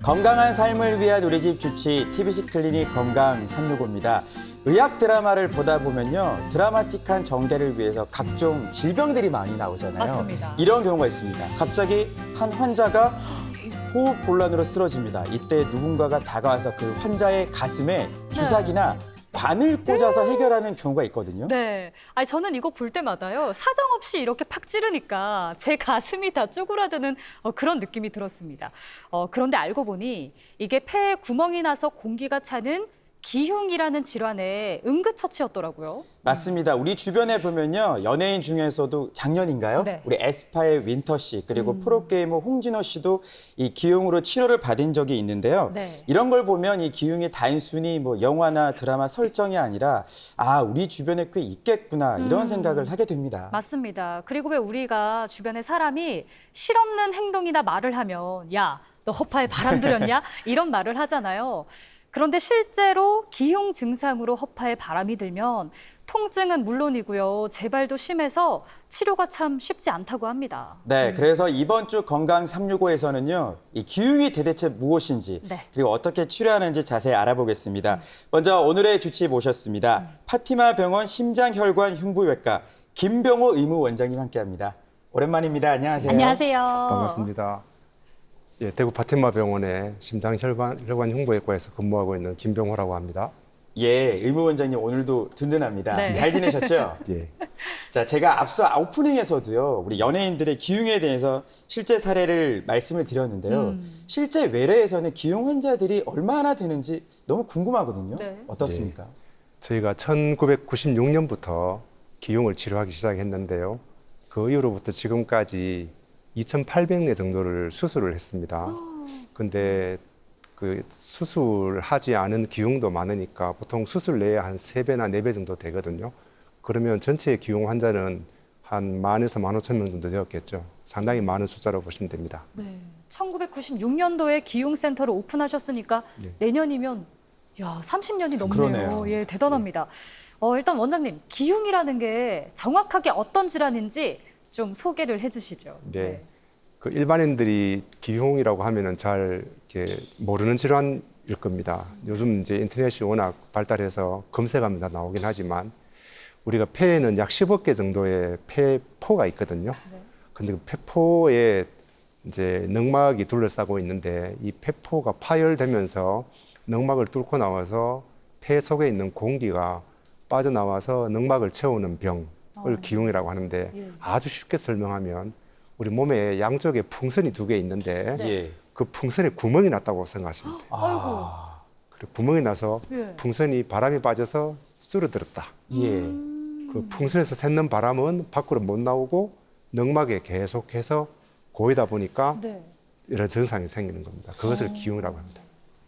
건강한 삶을 위한 우리 집 주치 TBC 클리닉 건강 365입니다. 의학 드라마를 보다 보면요. 드라마틱한 전개를 위해서 각종 질병들이 많이 나오잖아요. 맞습니다. 이런 경우가 있습니다. 갑자기 한 환자가 호흡 곤란으로 쓰러집니다. 이때 누군가가 다가와서 그 환자의 가슴에 주사기나 관을 꽂아서 해결하는 경우가 있거든요. 네. 아니, 저는 이거 볼 때마다요. 사정없이 이렇게 팍 찌르니까 제 가슴이 다 쪼그라드는 그런 느낌이 들었습니다. 그런데 알고 보니 이게 폐에 구멍이 나서 공기가 차는 기흉이라는 질환의 응급처치였더라고요. 맞습니다. 우리 주변에 보면요. 연예인 중에서도 작년인가요? 네. 우리 에스파의 윈터 씨 그리고 프로게이머 홍진호 씨도 이 기흉으로 치료를 받은 적이 있는데요. 네. 이런 걸 보면 이 기흉이 단순히 뭐 영화나 드라마 설정이 아니라 우리 주변에 꽤 있겠구나 이런 생각을 하게 됩니다. 맞습니다. 그리고 왜 우리가 주변에 사람이 실없는 행동이나 말을 하면 야, 너 허파에 바람 들였냐? 이런 말을 하잖아요. 그런데 실제로 기흉 증상으로 허파에 바람이 들면 통증은 물론이고요. 재발도 심해서 치료가 참 쉽지 않다고 합니다. 네, 그래서 이번 주 건강 365에서는요, 이 기흉이 대체 무엇인지, 네. 그리고 어떻게 치료하는지 자세히 알아보겠습니다. 먼저 오늘의 주치 모셨습니다. 파티마 병원 심장혈관 흉부외과 김병호 의무원장님 함께합니다. 오랜만입니다. 안녕하세요. 안녕하세요. 반갑습니다. 예, 대구 파티마 병원의 심장혈관 흉부외과에서 근무하고 있는 김병호라고 합니다. 예, 의무원장님 오늘도 든든합니다. 네. 잘 지내셨죠? 예, 자, 제가 앞서 오프닝에서도요, 우리 연예인들의 기흉에 대해서 실제 사례를 말씀을 드렸는데요. 실제 외래에서는 기흉 환자들이 얼마나 되는지 너무 궁금하거든요. 네. 어떻습니까? 저희가 1996년부터 기흉을 치료하기 시작했는데요. 그 이후로부터 지금까지 2,800회 정도를 수술을 했습니다. 근데 그 수술하지 않은 기흉도 많으니까 보통 수술 내에 한 3배나 4배 정도 되거든요. 그러면 전체 기흉 환자는 한 10,000에서 15,000명 정도 되었겠죠. 상당히 많은 숫자로 보시면 됩니다. 네. 1996년도에 기흉센터를 오픈하셨으니까 내년이면 30년이 넘네요. 그러네요. 예, 대단합니다. 일단 원장님, 기흉이라는 게 정확하게 어떤 질환인지 좀 소개를 해주시죠. 네. 그 일반인들이 기흉이라고 하면은 잘 이렇게 모르는 질환일 겁니다. 요즘 이제 인터넷이 워낙 발달해서 검색하면 다 나오긴 하지만 우리가 폐에는 약 10억 개 정도의 폐포가 있거든요. 근데 그 폐포에 이제 늑막이 둘러싸고 있는데 이 폐포가 파열되면서 늑막을 뚫고 나와서 폐 속에 있는 공기가 빠져나와서 늑막을 채우는 병을 기흉이라고 하는데 아주 쉽게 설명하면 우리 몸에 양쪽에 풍선이 2개 있는데 예. 그 풍선에 구멍이 났다고 생각하시면 돼요. 아이고. 그리고 구멍이 나서 예. 풍선이 바람이 빠져서 줄어들었다. 예. 그 풍선에서 샜는 바람은 밖으로 못 나오고 늑막에 계속해서 고이다 보니까 네. 이런 증상이 생기는 겁니다. 그것을 기흉이라고 합니다.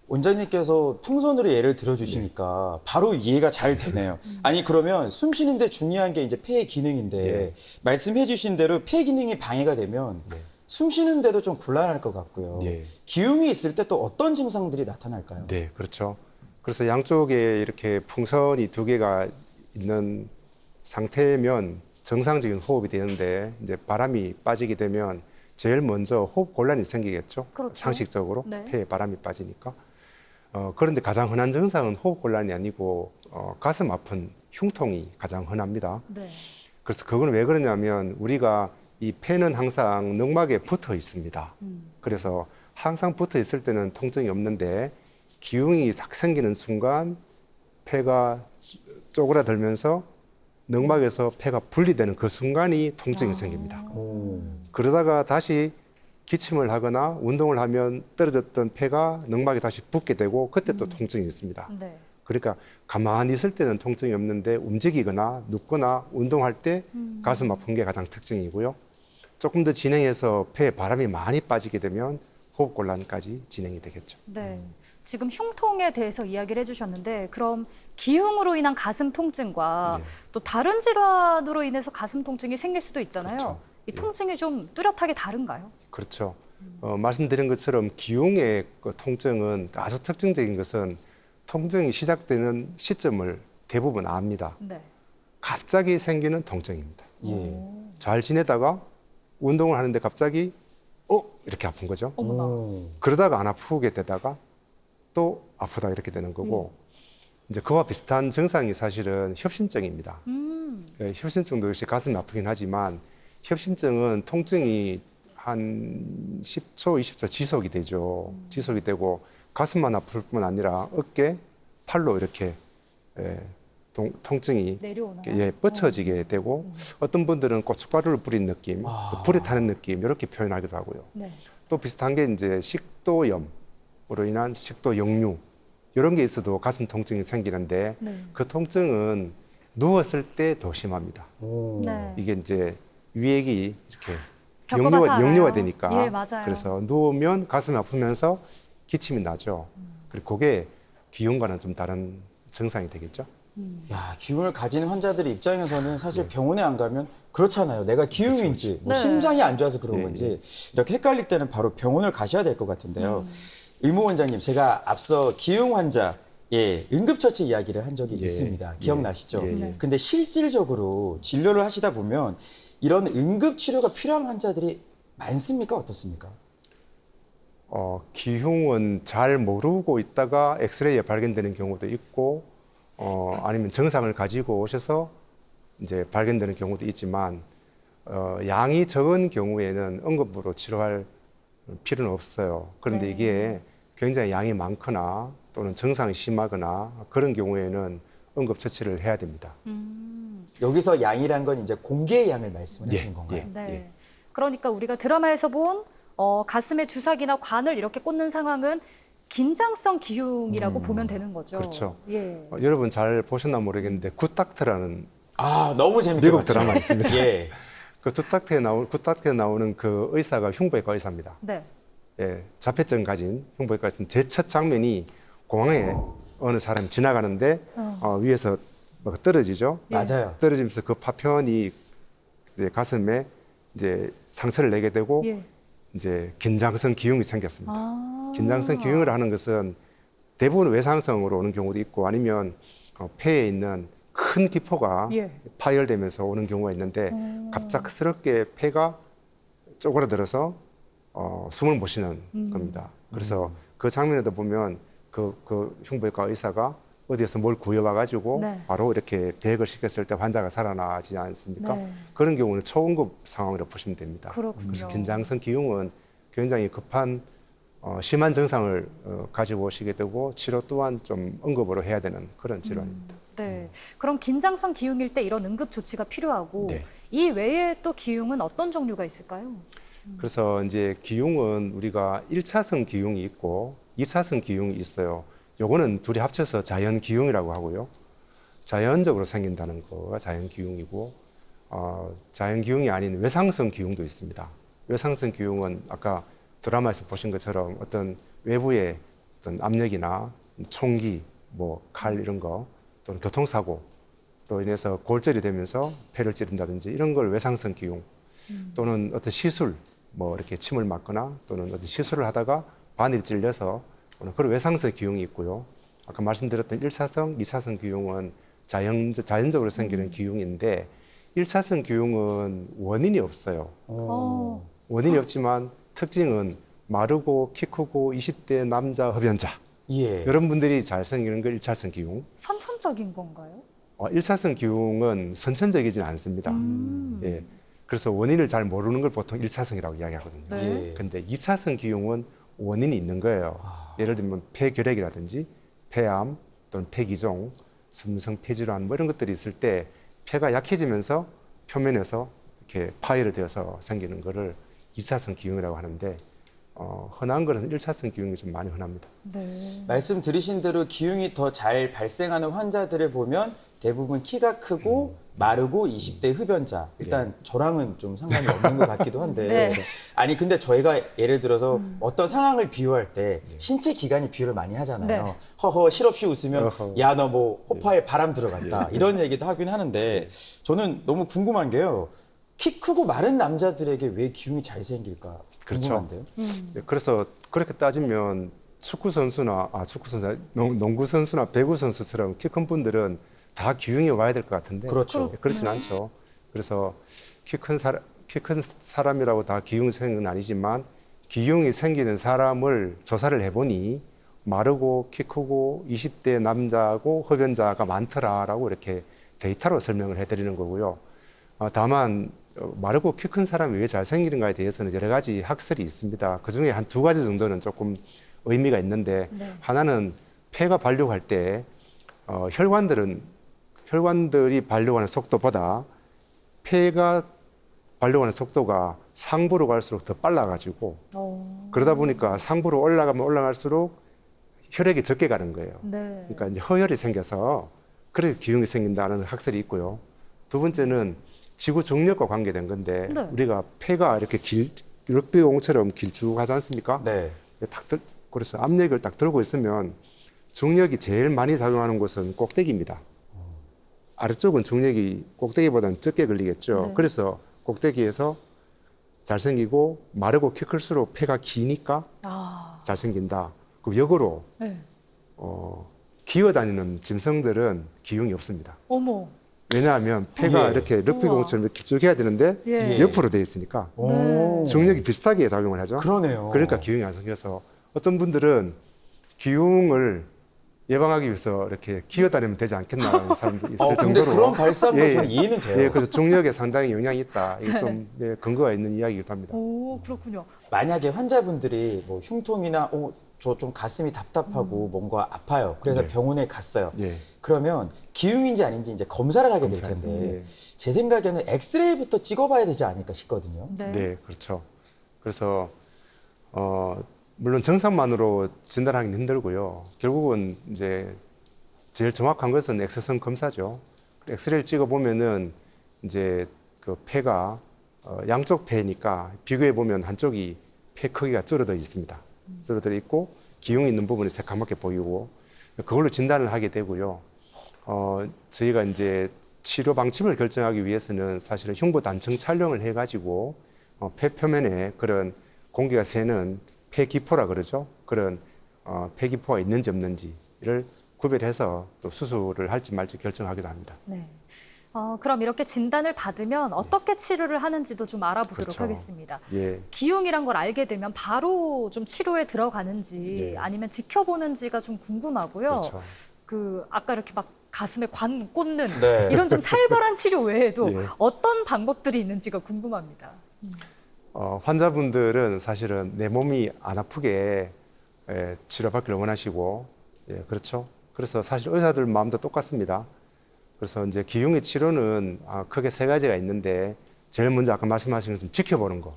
원장님께서 풍선으로 예를 들어주시니까 바로 이해가 잘 되네요. 아니 그러면 숨 쉬는데 중요한 게 이제 폐의 기능인데 말씀해주신 대로 폐 기능이 방해가 되면 숨 쉬는데도 좀 곤란할 것 같고요. 예. 기흉이 있을 때 또 어떤 증상들이 나타날까요? 네, 그렇죠. 그래서 양쪽에 이렇게 풍선이 2개가 있는 상태면 정상적인 호흡이 되는데 이제 바람이 빠지게 되면 제일 먼저 호흡 곤란이 생기겠죠. 그렇죠. 상식적으로 네. 폐에 바람이 빠지니까. 그런데 가장 흔한 증상은 호흡 곤란이 아니고 가슴 아픈 흉통이 가장 흔합니다. 네. 그래서 그건 왜 그러냐면 우리가 이 폐는 항상 늑막에 붙어 있습니다. 그래서 항상 붙어 있을 때는 통증이 없는데 기흉이 싹 생기는 순간 폐가 쪼그라들면서 늑막에서 폐가 분리되는 그 순간이 통증이 생깁니다. 그러다가 다시 기침을 하거나 운동을 하면 떨어졌던 폐가 늑막에 다시 붙게 되고 그때 또 통증이 있습니다. 네. 그러니까 가만히 있을 때는 통증이 없는데 움직이거나 눕거나 운동할 때 가슴 아픈 게 가장 특징이고요. 조금 더 진행해서 폐에 바람이 많이 빠지게 되면 호흡 곤란까지 진행이 되겠죠. 네. 지금 흉통에 대해서 이야기를 해주셨는데 그럼 기흉으로 인한 가슴 통증과 또 다른 질환으로 인해서 가슴 통증이 생길 수도 있잖아요. 그렇죠. 이 통증이 좀 뚜렷하게 다른가요? 그렇죠. 말씀드린 것처럼 기흉의 그 통증은 아주 특징적인 것은 통증이 시작되는 시점을 대부분 압니다. 네. 갑자기 생기는 통증입니다. 예. 잘 지내다가 운동을 하는데 갑자기 이렇게 아픈 거죠. 어머나. 그러다가 안 아프게 되다가 또 아프다 이렇게 되는 거고 이제 그와 비슷한 증상이 사실은 협심증입니다. 예, 협심증도 역시 가슴이 아프긴 하지만 협심증은 통증이 한 10초, 20초 지속이 되죠. 지속이 되고 가슴만 아플 뿐 아니라 어깨, 팔로 이렇게 예, 통증이 내려오나요? 예, 뻗쳐지게 되고 어떤 분들은 고춧가루를 뿌린 느낌, 또 불에 타는 느낌 이렇게 표현하기도 하고요. 네. 또 비슷한 게 이제 식도염으로 인한 식도 역류 이런 게 있어도 가슴 통증이 생기는데 네. 그 통증은 누웠을 때 더 심합니다. 네. 이게 이제 위액이 이렇게 겪어봐서 알아요. 역류가 되니까 예, 맞아요. 그래서 누우면 가슴이 아프면서 기침이 나죠. 그리고 그게 기흉과는 좀 다른 증상이 되겠죠. 야, 기흉을 가진 환자들의 입장에서는 사실 병원에 안 가면 그렇잖아요. 내가 기흉인지, 뭐 네. 심장이 안 좋아서 그런 예, 건지 이렇게 헷갈릴 때는 바로 병원을 가셔야 될 것 같은데요. 의무 원장님, 제가 앞서 기흉 환자의 응급처치 이야기를 한 적이 예, 있습니다. 예, 기억나시죠? 예, 예. 근데 실질적으로 진료를 하시다 보면 이런 응급 치료가 필요한 환자들이 많습니까? 어떻습니까? 기흉은 잘 모르고 있다가 엑스레이에 발견되는 경우도 있고, 아니면 증상을 가지고 오셔서 이제 발견되는 경우도 있지만, 양이 적은 경우에는 응급으로 치료할 필요는 없어요. 그런데 네. 이게 굉장히 양이 많거나 또는 증상이 심하거나 그런 경우에는 응급 처치를 해야 됩니다. 여기서 양이란 건 이제 공개의 양을 말씀을 예, 하시는 건가요? 예. 네. 그러니까 우리가 드라마에서 본 가슴에 주사기나 관을 이렇게 꽂는 상황은 긴장성 기흉이라고 보면 되는 거죠. 그렇죠. 예. 여러분 잘 보셨나 모르겠는데 굿닥터라는 아, 너무 재밌게 미국 봤죠? 드라마 있습니다. 예. 그 굿닥터에 나오는 그 의사가 흉부외과 의사입니다. 네. 예, 자폐증 가진 흉부외과 의사는 제 첫 장면이 공항에 어느 사람이 지나가는데 위에서 뭐 떨어지죠. 예. 맞아요. 떨어지면서 그 파편이 이제 가슴에 이제 상처를 내게 되고 예. 이제 긴장성 기흉이 생겼습니다. 아. 긴장성 기흉을 하는 것은 대부분 외상성으로 오는 경우도 있고 아니면 폐에 있는 큰 기포가 예. 파열되면서 오는 경우가 있는데 갑작스럽게 폐가 쪼그라들어서 숨을 못 쉬는 겁니다. 그래서 그 장면에도 보면 그 흉부외과 의사가 어디에서 뭘 구해와가지고 네. 바로 이렇게 배액을 시켰을 때 환자가 살아나지 않습니까? 네. 그런 경우는 초응급 상황이라고 보시면 됩니다. 그렇군요. 그래서 긴장성 기흉은 굉장히 급한 심한 증상을 가지고 오시게 되고 치료 또한 좀 응급으로 해야 되는 그런 질환입니다. 네. 그럼 긴장성 기흉일 때 이런 응급 조치가 필요하고 네. 이 외에 또 기흉은 어떤 종류가 있을까요? 그래서 이제 기흉은 우리가 1차성 기흉이 있고 2차성 기흉이 있어요. 요거는 둘이 합쳐서 자연 기흉이라고 하고요. 자연적으로 생긴다는 거가 자연 기흉이고 자연 기흉이 아닌 외상성 기흉도 있습니다. 외상성 기흉은 아까 드라마에서 보신 것처럼 어떤 외부의 어떤 압력이나 총기, 뭐 칼 이런 거 또는 교통사고 로 인해서 골절이 되면서 폐를 찌른다든지 이런 걸 외상성 기흉 또는 어떤 시술 뭐 이렇게 침을 맞거나 또는 어떤 시술을 하다가 바늘이 찔려서 그런 외상성 기흉이 있고요. 아까 말씀드렸던 1차성, 2차성 기흉은 자연적으로 생기는 기흉인데 1차성 기흉은 원인이 없어요. 원인이 없지만 특징은 마르고 키 크고 20대 남자 흡연자 예. 이런 분들이 잘 생기는 게 1차성 기흉. 선천적인 건가요? 1차성 기흉은 선천적이지는 않습니다. 예. 그래서 원인을 잘 모르는 걸 보통 1차성이라고 이야기하거든요. 네. 예. 근데 2차성 기흉은 원인이 있는 거예요. 예를 들면 폐결핵이라든지 폐암 또는 폐기종, 섬유성 폐질환 뭐 이런 것들이 있을 때 폐가 약해지면서 표면에서 이렇게 파열이 되어서 생기는 거를 2차성 기흉이라고 하는데 흔한 거는 1차성 기흉이 좀 많이 흔합니다. 네. 말씀 들으신 대로 기흉이 더 잘 발생하는 환자들을 보면 대부분 키가 크고 마르고 20대 흡연자. 일단 저랑은 좀 상관이 없는 것 같기도 한데. 네. 아니 근데 저희가 예를 들어서 어떤 상황을 비유할 때 신체 기관이 비유를 많이 하잖아요. 네. 허허 실없이 웃으면 어허. 야 너 뭐 호파에 바람 들어갔다. 이런 얘기도 하긴 하는데 저는 너무 궁금한 게요. 키 크고 마른 남자들에게 왜 기흉이 잘 생길까 그렇죠. 궁금한데요. 네, 그래서 그렇게 따지면 농구 선수나 배구 선수처럼 키 큰 분들은 다 기흉이 와야 될 것 같은데 그렇죠. 그렇진 않죠. 그래서 키 큰 사람이라고 다 기흉 생은 아니지만 기흉이 생기는 사람을 조사를 해보니 마르고 키 크고 20대 남자고 흡연자가 많더라라고 이렇게 데이터로 설명을 해드리는 거고요. 다만 마르고 키 큰 사람이 왜 잘생기는가에 대해서는 여러 가지 학설이 있습니다. 그중에 한 2가지 정도는 조금 의미가 있는데 네. 하나는 폐가 발육할 때 혈관들이 발육하는 속도보다 폐가 발육하는 속도가 상부로 갈수록 더 빨라가지고 그러다 보니까 상부로 올라가면 올라갈수록 혈액이 적게 가는 거예요. 네. 그러니까 이제 허혈이 생겨서 그렇게 기흉이 생긴다는 학설이 있고요. 두 번째는 지구 중력과 관계된 건데 네. 우리가 폐가 이렇게 럭비공처럼 길쭉하지 않습니까? 네. 그래서 압력을 딱 들고 있으면 중력이 제일 많이 작용하는 곳은 꼭대기입니다. 아래쪽은 중력이 꼭대기보다는 적게 걸리겠죠. 네. 그래서 꼭대기에서 잘생기고 마르고 키 클수록 폐가 기니까 잘생긴다. 그럼 역으로 네. 기어다니는 짐승들은 기흉이 없습니다. 어머. 왜냐하면 폐가 예. 이렇게 럭비공처럼 이렇게 길쭉해야 되는데 예. 옆으로 돼 있으니까 오. 중력이 비슷하게 작용을 하죠. 그러네요. 그러니까 기흉이 안 생겨서 어떤 분들은 기흉을 예방하기 위해서 이렇게 기어다니면 되지 않겠나라는 사람도 있을 근데 정도로 그런 발상도 저는 이해는 돼요. 예, 그래서 중력에 상당히 영향이 있다. 이게 좀 근거가 있는 이야기이기도 합니다. 오, 그렇군요. 만약에 환자분들이 뭐 흉통이나 저 좀 가슴이 답답하고 뭔가 아파요. 그래서 네. 병원에 갔어요. 예. 그러면 기흉인지 아닌지 이제 검사를 하게 될 텐데 예. 제 생각에는 엑스레이부터 찍어봐야 되지 않을까 싶거든요. 네. 네, 그렇죠. 그래서 물론 증상만으로 진단하기는 힘들고요. 결국은 이제 제일 정확한 것은 엑스선 검사죠. 엑스레이를 찍어 보면은 이제 그 폐가 양쪽 폐니까 비교해 보면 한쪽이 폐 크기가 줄어들어 있습니다. 줄어들어 있고 기흉이 있는 부분이 새까맣게 보이고 그걸로 진단을 하게 되고요. 저희가 이제 치료 방침을 결정하기 위해서는 사실은 흉부 단층 촬영을 해가지고 폐 표면에 그런 공기가 새는 폐기포라 그러죠. 그런 폐기포가 있는지 없는지를 구별해서 또 수술을 할지 말지 결정하기도 합니다. 네. 그럼 이렇게 진단을 받으면 어떻게 치료를 하는지도 좀 알아보도록 그렇죠. 하겠습니다. 예. 기흉이란 걸 알게 되면 바로 좀 치료에 들어가는지 네. 아니면 지켜보는지가 좀 궁금하고요. 그렇죠. 아까 이렇게 막 가슴에 관 꽂는 네. 이런 좀 살벌한 치료 외에도 예. 어떤 방법들이 있는지가 궁금합니다. 환자분들은 사실은 내 몸이 안 아프게 치료받기를 원하시고, 예, 그렇죠. 그래서 사실 의사들 마음도 똑같습니다. 그래서 이제 기흉의 치료는 크게 3가지가 있는데, 제일 먼저 아까 말씀하신 것처럼 지켜보는 거.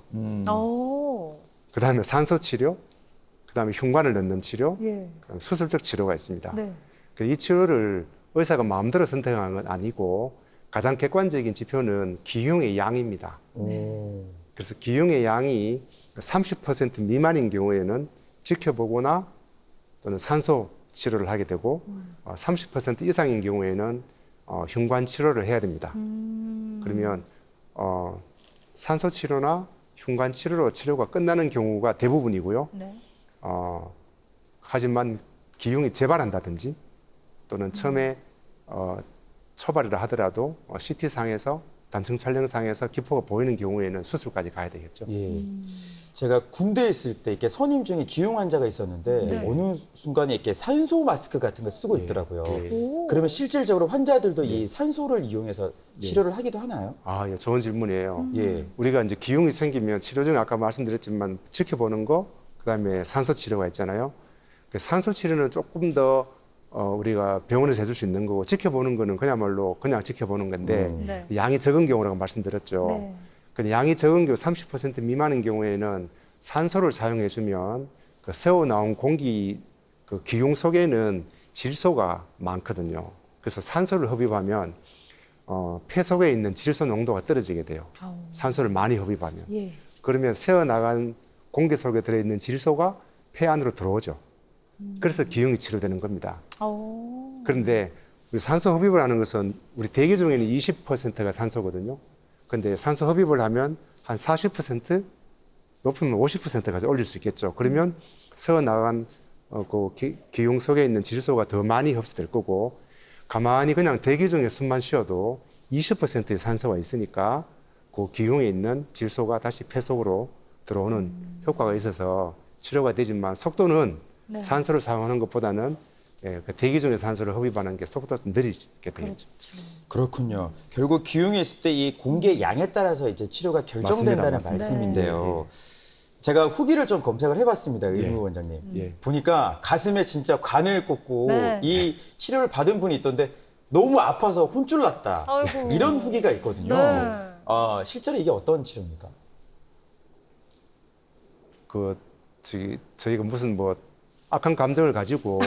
오, 그 다음에 산소 치료, 그 다음에 흉관을 넣는 치료, 예. 그다음에 수술적 치료가 있습니다. 네. 이 치료를 의사가 마음대로 선택하는 건 아니고, 가장 객관적인 지표는 기흉의 양입니다. 그래서 기흉의 양이 30% 미만인 경우에는 지켜보거나 또는 산소 치료를 하게 되고 30% 이상인 경우에는 흉관 치료를 해야 됩니다. 그러면 산소 치료나 흉관 치료로 치료가 끝나는 경우가 대부분이고요. 네. 하지만 기흉이 재발한다든지 또는 처음에 초발이라 하더라도 CT상에서 단층 촬영상에서 기포가 보이는 경우에는 수술까지 가야 되겠죠. 예. 제가 군대에 있을 때 이렇게 선임 중에 기흉 환자가 있었는데 네. 어느 순간에 이렇게 산소 마스크 같은 거 쓰고 있더라고요. 예. 오. 그러면 실질적으로 환자들도 이 산소를 이용해서 치료를 하기도 하나요? 예, 좋은 질문이에요. 예. 우리가 이제 기흉이 생기면 치료 중에 아까 말씀드렸지만 지켜보는 거, 그다음에 산소 치료가 있잖아요. 산소 치료는 조금 더 우리가 병원에서 해줄 수 있는 거고 지켜보는 거는 그야말로 그냥 지켜보는 건데 네. 양이 적은 경우라고 말씀드렸죠. 네. 근데 양이 적은 경우 30% 미만인 경우에는 산소를 사용해주면 그 새어 나온 공기 그 기흉 속에는 질소가 많거든요. 그래서 산소를 흡입하면 폐 속에 있는 질소 농도가 떨어지게 돼요. 산소를 많이 흡입하면. 예. 그러면 새어 나간 공기 속에 들어있는 질소가 폐 안으로 들어오죠. 그래서 기흉이 치료되는 겁니다. 오. 그런데 우리 산소 흡입을 하는 것은 우리 대기 중에는 20%가 산소거든요. 근데 산소 흡입을 하면 한 40%, 높으면 50%까지 올릴 수 있겠죠. 그러면 새어 나간 그 기흉 속에 있는 질소가 더 많이 흡수될 거고, 가만히 그냥 대기 중에 숨만 쉬어도 20%의 산소가 있으니까 그 기흉에 있는 질소가 다시 폐 속으로 들어오는 효과가 있어서 치료가 되지만 속도는 네. 산소를 사용하는 것보다는 그 대기 중에 산소를 흡입하는 게 속도가 좀 느리게 되겠죠. 그렇군요. 결국 기흉이 있을 때 이 공기의 양에 따라서 이제 치료가 결정된다는 맞습니다. 말씀인데요. 제가 후기를 좀 검색을 해봤습니다, 의무 예. 원장님. 예. 보니까 가슴에 진짜 관을 꽂고 네. 이 치료를 받은 분이 있던데 너무 아파서 혼쭐 났다. 아이고. 이런 후기가 있거든요. 네. 실제로 이게 어떤 치료입니까? 저희가 무슨 뭐 악한 감정을 가지고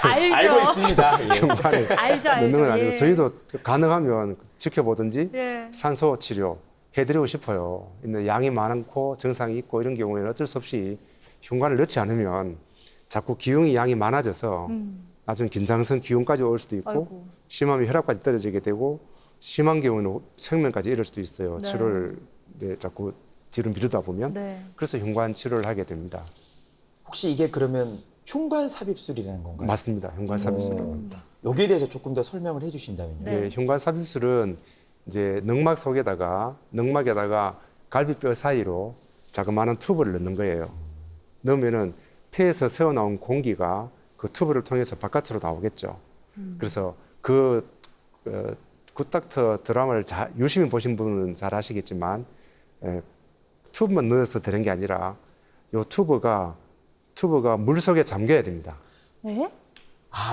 알죠. 알고 있습니다. 예. 흉관에 알죠, 알죠. 넣는 건 아니고 예. 저희도 가능하면 지켜보든지 예. 산소 치료 해드리고 싶어요. 근데 양이 많고 증상이 있고 이런 경우에는 어쩔 수 없이 흉관을 넣지 않으면 자꾸 기흉이 양이 많아져서 나중에 긴장성 기흉까지 올 수도 있고 아이고. 심하면 혈압까지 떨어지게 되고 심한 경우는 생명까지 이를 수도 있어요. 네. 치료를 자꾸 뒤로 미루다 보면 네. 그래서 흉관 치료를 하게 됩니다. 혹시 이게 그러면 흉관 삽입술이라는 건가요? 맞습니다. 흉관 삽입술이라고 합니다. 여기에 대해서 조금 더 설명을 해주신다면요. 네. 예, 흉관 삽입술은 이제 늑막에다가 갈비뼈 사이로 자그마한 튜브를 넣는 거예요. 넣으면은 폐에서 새어나온 공기가 그 튜브를 통해서 바깥으로 나오겠죠. 그래서 굿닥터 드라마를 유심히 보신 분은 잘 아시겠지만 튜브만 넣어서 되는 게 아니라 이 튜브가 물 속에 잠겨야 됩니다. 네?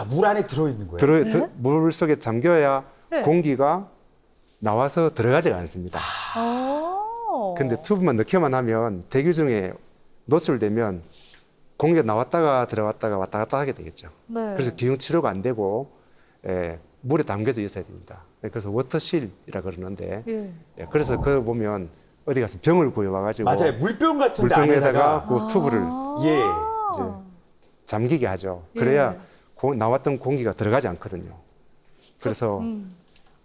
물 안에 들어있는 거예요? 물 속에 잠겨야 네. 공기가 나와서 들어가지가 않습니다. 근데 튜브만 넣기만 하면 대기 중에 노출되면 공기가 나왔다가 들어갔다가 왔다 갔다 하게 되겠죠. 네. 그래서 기흉 치료가 안 되고 물에 담겨져 있어야 됩니다. 그래서 워터실이라 그러는데 예. 그래서 그거 보면 어디 가서 병을 구해와가지고 맞아요. 물병 같은 데 물병에다가 안에다가 그 튜브를 예. 이제 잠기게 하죠. 그래야 나왔던 공기가 들어가지 않거든요. 그래서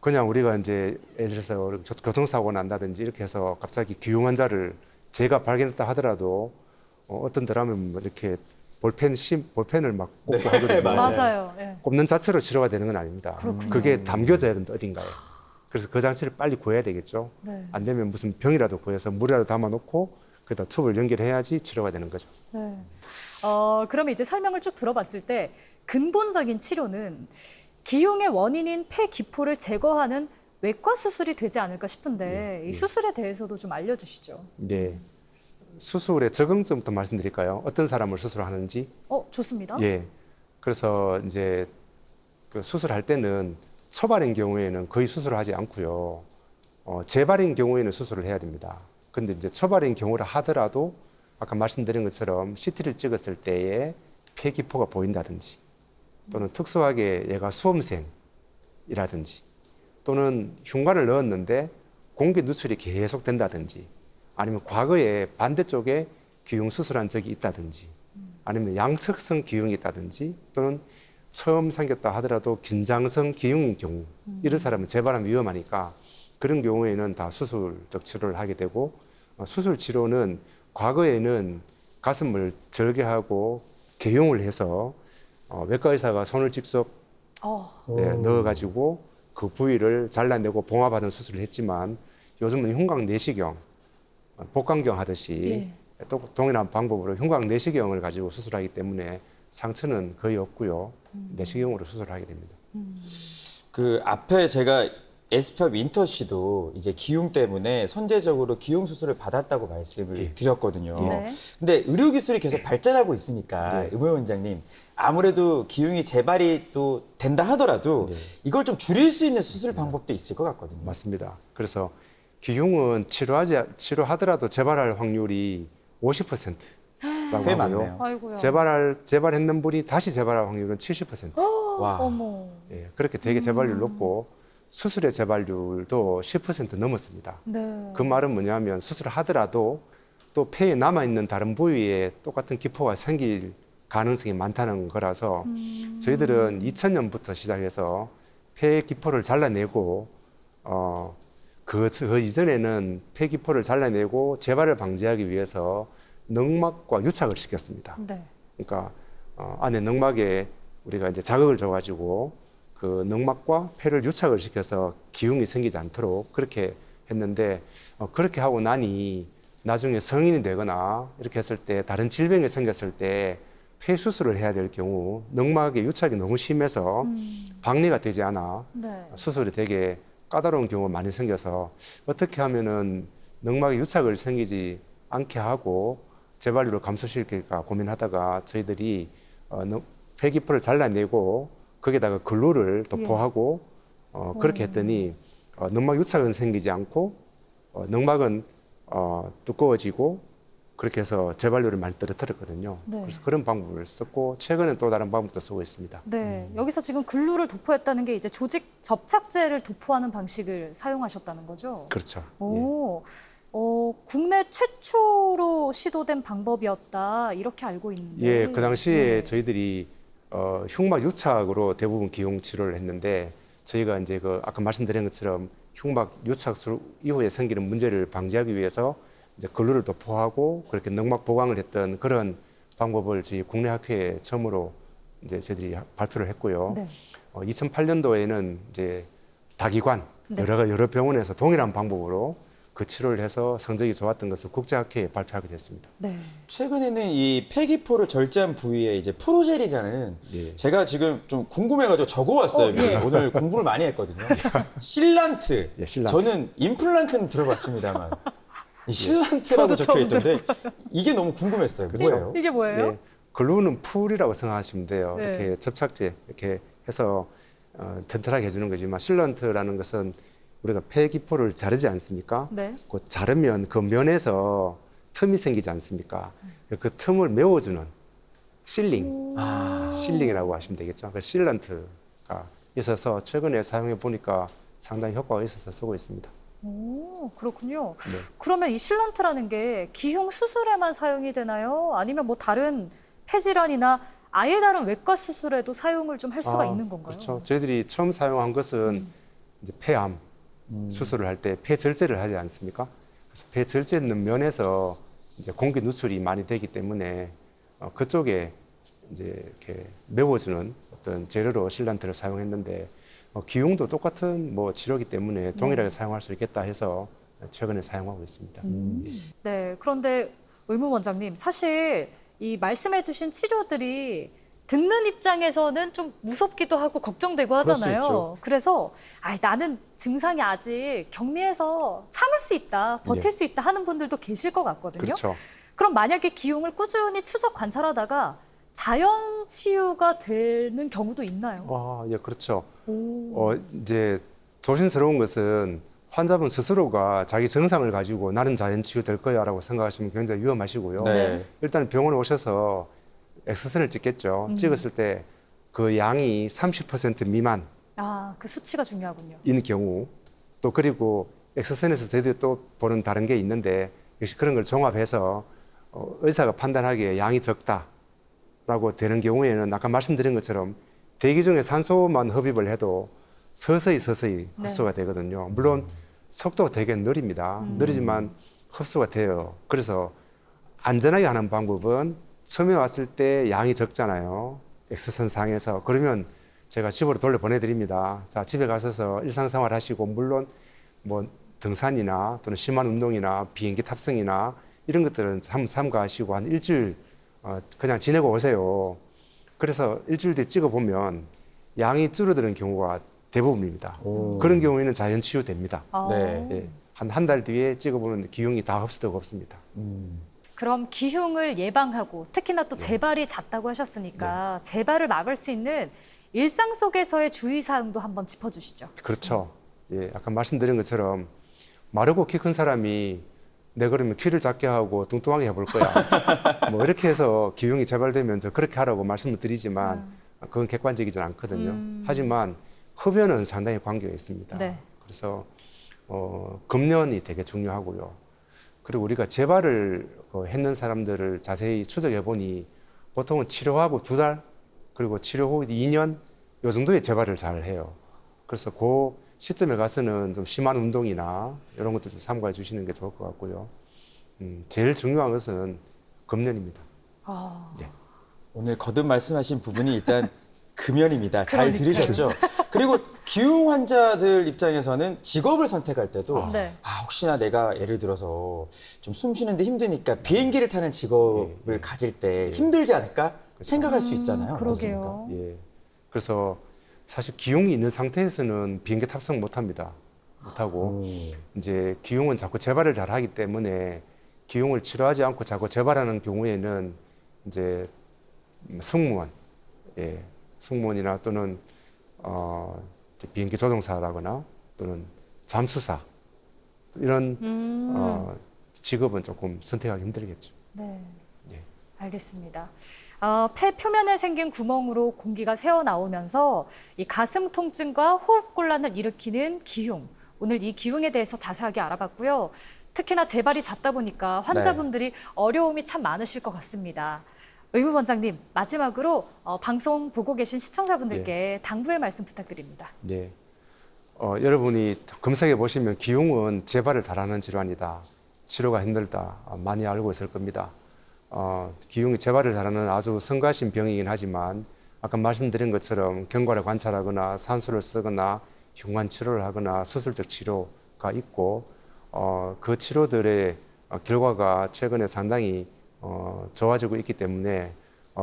그냥 우리가 이제 예를 들어서 교통사고 난다든지 이렇게 해서 갑자기 기흉 환자를 제가 발견했다 하더라도 어떤 데라면 뭐 이렇게 볼펜을 막 꼽고 하거든요. 맞아요. 예. 꼽는 자체로 치료가 되는 건 아닙니다. 그게 담겨져야 된다 어딘가에. 그래서 그 장치를 빨리 구해야 되겠죠. 네. 안 되면 무슨 병이라도 구해서 물이라도 담아놓고 거기다 튜브를 연결해야지 치료가 되는 거죠. 네. 그러면 이제 설명을 쭉 들어봤을 때 근본적인 치료는 기흉의 원인인 폐 기포를 제거하는 외과 수술이 되지 않을까 싶은데 이 수술에 대해서도 좀 알려주시죠. 네. 수술의 적응점부터 말씀드릴까요? 어떤 사람을 수술하는지. 좋습니다. 예. 그래서 이제 그 수술할 때는 초발인 경우에는 거의 수술을 하지 않고요. 재발인 경우에는 수술을 해야 됩니다. 근데 이제 초발인 경우라 하더라도 아까 말씀드린 것처럼 CT를 찍었을 때에 폐기포가 보인다든지 또는 특수하게 얘가 수험생이라든지 또는 흉관을 넣었는데 공기 누출이 계속 된다든지 아니면 과거에 반대쪽에 기흉 수술한 적이 있다든지 아니면 양측성 기흉이 있다든지 또는 처음 생겼다 하더라도 긴장성 기흉인 경우 이런 사람은 재발하면 위험하니까 그런 경우에는 다 수술적 치료를 하게 되고 수술 치료는 과거에는 가슴을 절개하고 개용을 해서 외과 의사가 손을 직접 넣어가지고 그 부위를 잘라내고 봉합하는 수술을 했지만 요즘은 흉곽 내시경, 복강경 하듯이 또 동일한 방법으로 흉곽 내시경을 가지고 수술하기 때문에 상처는 거의 없고요. 내시경으로 수술하게 됩니다. 그 앞에 제가 에스피업 윈터 씨도 이제 기흉 때문에 선제적으로 기흉 수술을 받았다고 말씀을 드렸거든요. 네. 근데 의료 기술이 계속 발전하고 있으니까 네. 의무 원장님 아무래도 기흉이 재발이 또 된다 하더라도 이걸 좀 줄일 수 있는 수술 방법도 있을 것 같거든요. 맞습니다. 그래서 기흉은 치료하더라도 재발할 확률이 50%라고 꽤 하고요. 많네요. 아이고야. 재발했는 분이 다시 재발할 확률은 70%. 와. 어머. 예, 그렇게 되게 재발률 높고 수술의 재발률도 10% 넘었습니다. 네. 그 말은 뭐냐면 수술을 하더라도 또 폐에 남아있는 다른 부위에 똑같은 기포가 생길 가능성이 많다는 거라서 저희들은 2000년부터 시작해서 폐 기포를 잘라내고 그 이전에는 폐 기포를 잘라내고 재발을 방지하기 위해서 늑막과 유착을 시켰습니다. 네. 그러니까 안에 늑막에 우리가 이제 자극을 줘가지고 그 늑막과 폐를 유착을 시켜서 기흉이 생기지 않도록 그렇게 했는데 그렇게 하고 나니 나중에 성인이 되거나 이렇게 했을 때 다른 질병이 생겼을 때 폐 수술을 해야 될 경우 늑막의 유착이 너무 심해서 박리가 되지 않아 네. 수술이 되게 까다로운 경우가 많이 생겨서 어떻게 하면은 늑막의 유착을 생기지 않게 하고 재발률을 감소시킬까 고민하다가 저희들이 폐기포를 잘라내고 거기다가 글루를 도포하고 그렇게 했더니 늑막 유착은 생기지 않고 늑막은 두꺼워지고 그렇게 해서 재발률을 많이 떨어뜨렸거든요. 네. 그래서 그런 방법을 썼고 최근에 또 다른 방법도 쓰고 있습니다. 네, 여기서 지금 글루를 도포했다는 게 이제 조직 접착제를 도포하는 방식을 사용하셨다는 거죠? 그렇죠. 예. 오, 국내 최초로 시도된 방법이었다 이렇게 알고 있는데. 예, 그 당시에 네. 저희들이 흉막 유착으로 대부분 기용 치료를 했는데 저희가 이제 그 아까 말씀드린 것처럼 흉막 유착 이후에 생기는 문제를 방지하기 위해서 이제 글루를 도포하고 그렇게 늑막 보강을 했던 그런 방법을 저희 국내 학회에 처음으로 이제 저희들이 발표를 했고요. 네. 2008년도에는 이제 다기관 네. 여러 병원에서 동일한 방법으로 그 치료를 해서 성적이 좋았던 것을 국제학회에 발표하게 됐습니다. 네. 최근에는 이 폐기포를 절제한 부위에 이제 프로젤이라는 예. 제가 지금 좀 궁금해가지고 적어왔어요. 예. 오늘 공부를 많이 했거든요. 실란트. 예, 실란트. 저는 임플란트는 들어봤습니다만 이 실란트라고 저도 적혀 있던데 이게 너무 궁금했어요. 그렇죠. 뭐예요? 이게 뭐예요? 예, 글루는 풀이라고 생각하시면 돼요. 네. 이렇게 접착제 이렇게 해서 튼튼하게 해주는 거지만 실런트라는 것은 우리가 폐기포를 자르지 않습니까? 네. 그 자르면 그 면에서 틈이 생기지 않습니까? 그 틈을 메워주는 실링, 실링이라고 하시면 되겠죠. 그 실런트가 있어서 최근에 사용해 보니까 상당히 효과가 있어서 쓰고 있습니다. 오, 그렇군요. 네. 그러면 이 실란트라는 게 기흉 수술에만 사용이 되나요? 아니면 뭐 다른 폐질환이나 아예 다른 외과 수술에도 사용을 좀 할 수가 있는 건가요? 그렇죠. 저희들이 처음 사용한 것은 이제 폐암 수술을 할 때 폐절제를 하지 않습니까? 그래서 폐절제 있는 면에서 이제 공기 누출이 많이 되기 때문에 그쪽에 이제 이렇게 메워주는 어떤 재료로 실란트를 사용했는데 기흉도 똑같은 뭐 치료기 때문에 동일하게 사용할 수 있겠다 해서 최근에 사용하고 있습니다. 네, 그런데 의무원장님, 사실 이 말씀해주신 치료들이 듣는 입장에서는 좀 무섭기도 하고 걱정되고 그럴 수 하잖아요. 있죠. 그래서 나는 증상이 아직 경미해서 참을 수 있다, 버틸 예. 수 있다 하는 분들도 계실 것 같거든요. 그렇죠. 그럼 만약에 기흉을 꾸준히 추적 관찰하다가 자연 치유가 되는 경우도 있나요? 예, 그렇죠. 오. 이제 조심스러운 것은 환자분 스스로가 자기 증상을 가지고 나는 자연 치유될 거야라고 생각하시면 굉장히 위험하시고요. 네. 일단 병원에 오셔서 엑스선을 찍겠죠. 찍었을 때 그 양이 30% 미만인 그 수치가 중요하군요. 경우 또 그리고 엑스선에서 저희들이 또 보는 다른 게 있는데 역시 그런 걸 종합해서 의사가 판단하기에 양이 적다라고 되는 경우에는 아까 말씀드린 것처럼 대기 중에 산소만 흡입을 해도 서서히 흡수가 되거든요. 물론 속도가 되게 느립니다. 느리지만 흡수가 돼요. 그래서 안전하게 하는 방법은 처음에 왔을 때 양이 적잖아요. 엑스선 상에서. 그러면 제가 집으로 돌려 보내드립니다. 자, 집에 가셔서 일상생활 하시고, 물론 뭐 등산이나 또는 심한 운동이나 비행기 탑승이나 이런 것들은 한번 삼가하시고 한 일주일 그냥 지내고 오세요. 그래서 일주일 뒤에 찍어보면 양이 줄어드는 경우가 대부분입니다. 그런 경우에는 자연 치유됩니다. 네. 예, 한 달 뒤에 찍어보면 기흉이 다 흡수되고 없습니다. 그럼 기흉을 예방하고 특히나 네. 또 재발이 잦다고 하셨으니까 재발을 막을 수 있는 일상 속에서의 주의사항도 한번 짚어주시죠. 그렇죠. 예, 아까 말씀드린 것처럼 마르고 키 큰 사람이 내 그러면 키를 작게 하고 뚱뚱하게 해볼 거야. 뭐 이렇게 해서 기흉이 재발되면 저 그렇게 하라고 말씀을 드리지만 그건 객관적이진 않거든요. 하지만 흡연은 상당히 관계가 있습니다. 네. 그래서 금연이 되게 중요하고요. 그리고 우리가 재발을 했는 사람들을 자세히 추적해 보니 보통은 치료하고 2달 그리고 치료 후 2년 요 정도의 재발을 잘 해요. 그래서 그 시점에 가서는 좀 심한 운동이나 이런 것들 좀 삼가해 주시는 게 좋을 것 같고요. 제일 중요한 것은 금연입니다. 아, 예. 오늘 거듭 말씀하신 부분이 일단 금연입니다. 잘 그러니까요. 들으셨죠? 그리고 기흉 환자들 입장에서는 직업을 선택할 때도 네. 혹시나 내가 예를 들어서 좀 숨 쉬는데 힘드니까 비행기를 타는 직업을 가질 때 힘들지 않을까 생각할 수 있잖아요. 어떻습니까? 그러게요. 예. 그래서 사실 기흉이 있는 상태에서는 비행기 탑승 못 합니다. 못 하고 이제 기흉은 자꾸 재발을 잘 하기 때문에 기흉을 치료하지 않고 자꾸 재발하는 경우에는 이제 승무원, 예, 승무원이나 또는 이제 비행기 조종사라거나 또는 잠수사 이런 직업은 조금 선택하기 힘들겠죠. 네. 예. 알겠습니다. 폐 표면에 생긴 구멍으로 공기가 새어나오면서 이 가슴 통증과 호흡 곤란을 일으키는 기흉. 오늘 이 기흉에 대해서 자세하게 알아봤고요. 특히나 재발이 잦다 보니까 환자분들이 어려움이 참 많으실 것 같습니다. 의무원장님, 마지막으로 방송 보고 계신 시청자분들께 당부의 말씀 부탁드립니다. 네. 여러분이 검색해 보시면 기흉은 재발을 잘하는 질환이다. 치료가 힘들다. 많이 알고 있을 겁니다. 기흉이 재발을 잘하는 아주 성가신 병이긴 하지만 아까 말씀드린 것처럼 경과를 관찰하거나 산소를 쓰거나 흉관 치료를 하거나 수술적 치료가 있고 그 치료들의 결과가 최근에 상당히 좋아지고 있기 때문에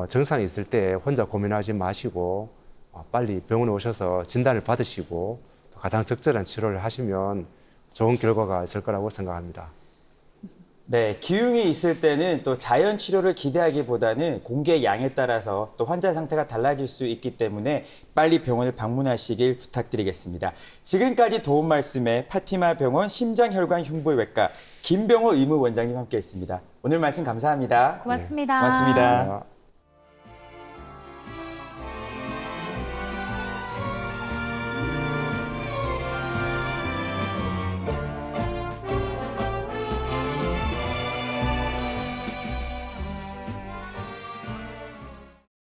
증상이 있을 때 혼자 고민하지 마시고 빨리 병원에 오셔서 진단을 받으시고 또 가장 적절한 치료를 하시면 좋은 결과가 있을 거라고 생각합니다. 네, 기흉이 있을 때는 또 자연 치료를 기대하기보다는 공기의 양에 따라서 또 환자 상태가 달라질 수 있기 때문에 빨리 병원을 방문하시길 부탁드리겠습니다. 지금까지 도움 말씀에 파티마 병원 심장혈관흉부외과 김병호 의무원장님 함께했습니다. 오늘 말씀 감사합니다. 고맙습니다. 고맙습니다. 아,